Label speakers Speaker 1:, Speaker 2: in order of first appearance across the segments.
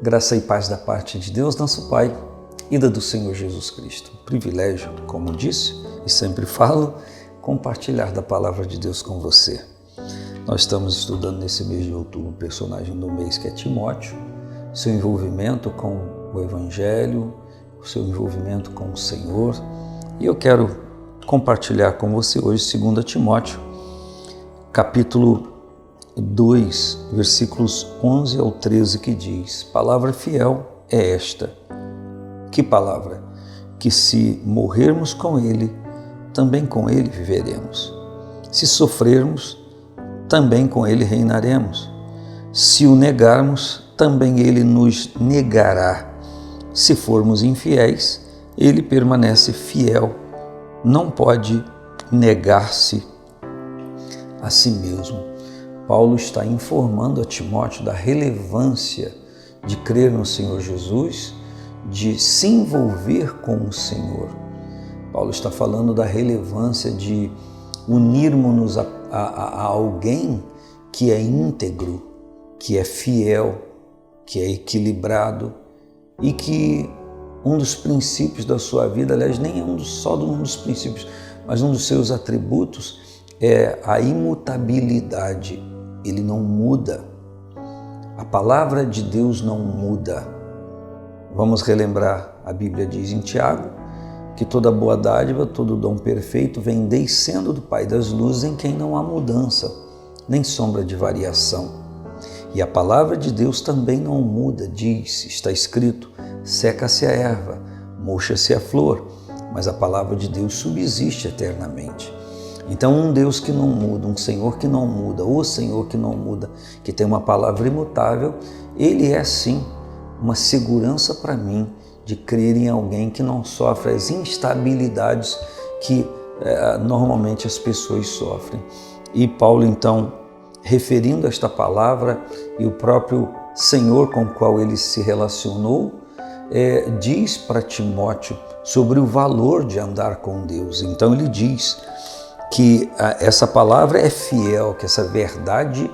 Speaker 1: Graça e paz da parte de Deus, nosso Pai, e da do Senhor Jesus Cristo. Privilégio, como disse e sempre falo, compartilhar da palavra de Deus com você. Nós estamos estudando nesse mês de outubro o personagem do mês que é Timóteo, seu envolvimento com o Evangelho, o seu envolvimento com o Senhor. E eu quero compartilhar com você hoje 2 Timóteo, capítulo 2, versículos 11 ao 13, que diz: palavra fiel é esta. Que palavra? Que se morrermos com Ele, também com Ele viveremos. Se sofrermos, também com Ele reinaremos. Se o negarmos, também Ele nos negará. Se formos infiéis, Ele permanece fiel. Não pode negar-se a si mesmo. Paulo está informando a Timóteo da relevância de crer no Senhor Jesus, de se envolver com o Senhor. Paulo está falando da relevância de unirmos-nos a alguém que é íntegro, que é fiel, que é equilibrado e que um dos princípios da sua vida, aliás, nem é só um dos princípios, mas um dos seus atributos é a imutabilidade. Ele não muda. A palavra de Deus não muda. Vamos relembrar, a Bíblia diz em Tiago que toda boa dádiva, todo dom perfeito vem descendo do Pai das luzes, em quem não há mudança, nem sombra de variação. E a palavra de Deus também não muda, diz, está escrito: seca-se a erva, murcha-se a flor, mas a palavra de Deus subsiste eternamente. Então, um Deus que não muda, um Senhor que não muda, o Senhor que não muda, que tem uma palavra imutável, Ele é sim uma segurança para mim de crer em alguém que não sofre as instabilidades que normalmente as pessoas sofrem. E Paulo, então, referindo esta palavra e o próprio Senhor com o qual ele se relacionou, diz para Timóteo sobre o valor de andar com Deus. Então ele diz que essa palavra é fiel, que essa verdade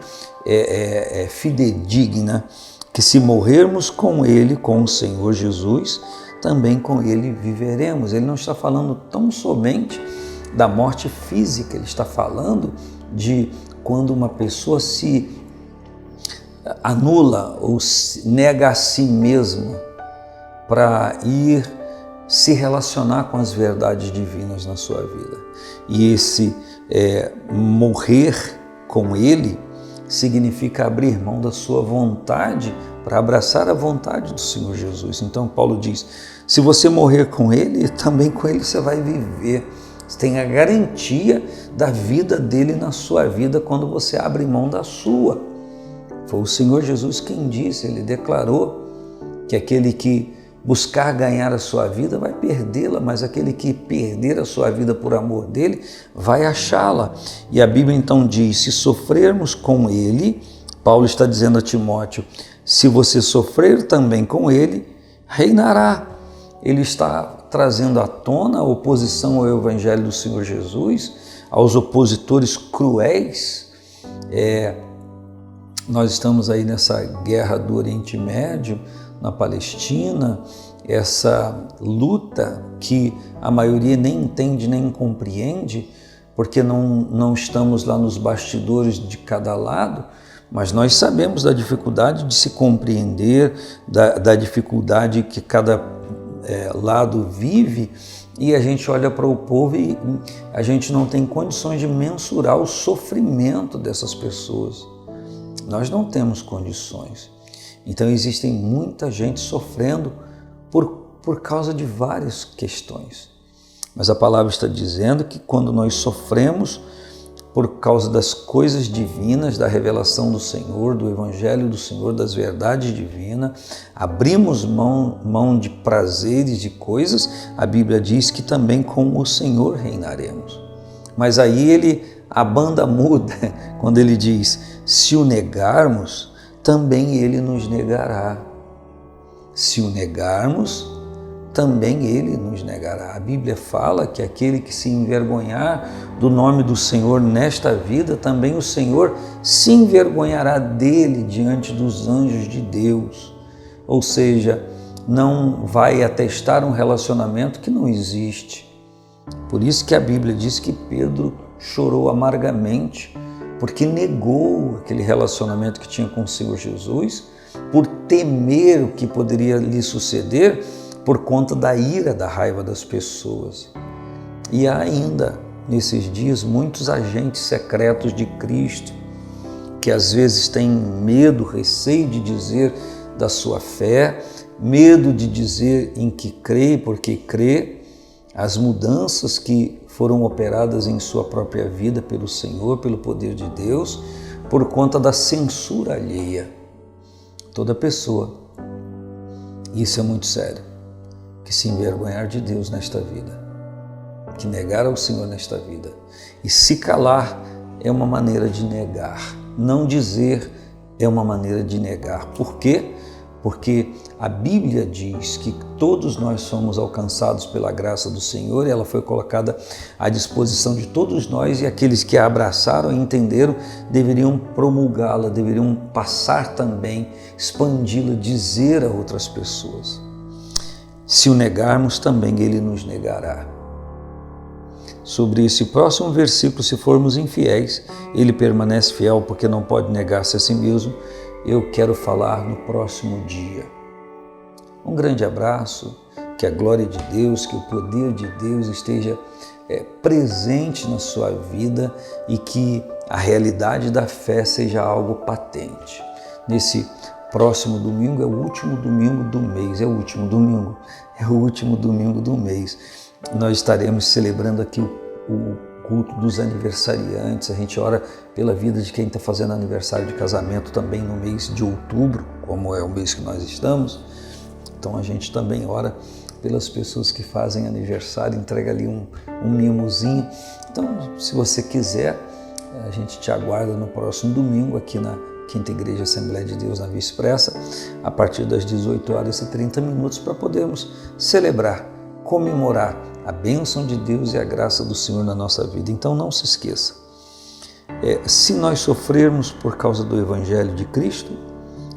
Speaker 1: é fidedigna, que se morrermos com Ele, com o Senhor Jesus, também com Ele viveremos. Ele não está falando tão somente da morte física, ele está falando de quando uma pessoa se anula ou nega a si mesma para ir se relacionar com as verdades divinas na sua vida. E esse morrer com Ele significa abrir mão da sua vontade para abraçar a vontade do Senhor Jesus. Então Paulo diz: se você morrer com Ele, também com Ele você vai viver. Você tem a garantia da vida dele na sua vida quando você abre mão da sua. Foi o Senhor Jesus quem disse, Ele declarou que aquele que buscar ganhar a sua vida vai perdê-la, mas aquele que perder a sua vida por amor dele vai achá-la. E a Bíblia então diz: se sofrermos com Ele, Paulo está dizendo a Timóteo, se você sofrer também com Ele, reinará. Ele está trazendo à tona a oposição ao Evangelho do Senhor Jesus, aos opositores cruéis. Nós estamos aí nessa guerra do Oriente Médio, na Palestina, essa luta que a maioria nem entende nem compreende, porque não estamos lá nos bastidores de cada lado, mas nós sabemos da dificuldade de se compreender, da dificuldade que cada lado vive, e a gente olha para o povo e a gente não tem condições de mensurar o sofrimento dessas pessoas. Nós não temos condições. Então existe muita gente sofrendo por causa de várias questões. Mas a palavra está dizendo que quando nós sofremos por causa das coisas divinas, da revelação do Senhor, do Evangelho do Senhor, das verdades divinas, abrimos mão de prazeres, de coisas, a Bíblia diz que também com o Senhor reinaremos. Mas aí a banda muda quando ele diz: se o negarmos, também Ele nos negará. Se o negarmos, também Ele nos negará. A Bíblia fala que aquele que se envergonhar do nome do Senhor nesta vida, também o Senhor se envergonhará dele diante dos anjos de Deus. ou seja, não vai atestar um relacionamento que não existe. Por isso que a Bíblia diz que Pedro chorou amargamente, porque negou aquele relacionamento que tinha com o Senhor Jesus, por temer o que poderia lhe suceder por conta da ira, da raiva das pessoas. E há ainda, nesses dias, muitos agentes secretos de Cristo, que às vezes têm medo, receio de dizer da sua fé, medo de dizer em que crê, porque crê, as mudanças que foram operadas em sua própria vida pelo Senhor, pelo poder de Deus, por conta da censura alheia. Toda pessoa, isso é muito sério, que se envergonhar de Deus nesta vida, que negar ao Senhor nesta vida, e se calar é uma maneira de negar, não dizer é uma maneira de negar. Por quê? Porque a Bíblia diz que todos nós somos alcançados pela graça do Senhor e ela foi colocada à disposição de todos nós, e aqueles que a abraçaram e entenderam deveriam promulgá-la, deveriam passar também, expandi-la, dizer a outras pessoas. Se o negarmos, também Ele nos negará. Sobre esse próximo versículo, se formos infiéis, Ele permanece fiel porque não pode negar-se a si mesmo. Eu quero falar no próximo dia. Um grande abraço, que a glória de Deus, que o poder de Deus esteja presente na sua vida e que a realidade da fé seja algo patente. Nesse próximo domingo é o último domingo do mês, é o último domingo do mês. Nós estaremos celebrando aqui o culto dos aniversariantes. A gente ora pela vida de quem está fazendo aniversário de casamento também no mês de outubro, como é o mês que nós estamos. Então a gente também ora pelas pessoas que fazem aniversário, entrega ali um mimozinho. Então, se você quiser, a gente te aguarda no próximo domingo aqui na Quinta Igreja Assembleia de Deus na Via Expressa, a partir das 18h30, para podermos celebrar, comemorar a bênção de Deus e a graça do Senhor na nossa vida. Então não se esqueça, se nós sofrermos por causa do Evangelho de Cristo,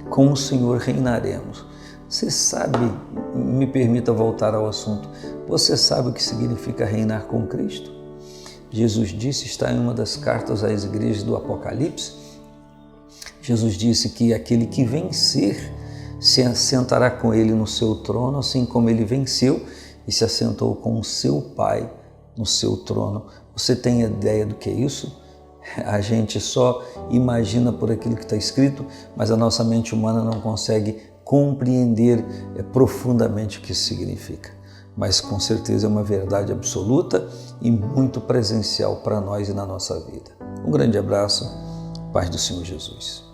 Speaker 1: com o Senhor reinaremos. Você sabe, me permita voltar ao assunto, você sabe o que significa reinar com Cristo? Jesus disse, está em uma das cartas às igrejas do Apocalipse, Jesus disse que aquele que vencer se assentará com ele no seu trono, assim como ele venceu e se assentou com o seu Pai no seu trono. Você tem ideia do que é isso? A gente só imagina por aquilo que está escrito, mas a nossa mente humana não consegue compreender profundamente o que isso significa. Mas com certeza é uma verdade absoluta e muito presencial para nós e na nossa vida. Um grande abraço, paz do Senhor Jesus.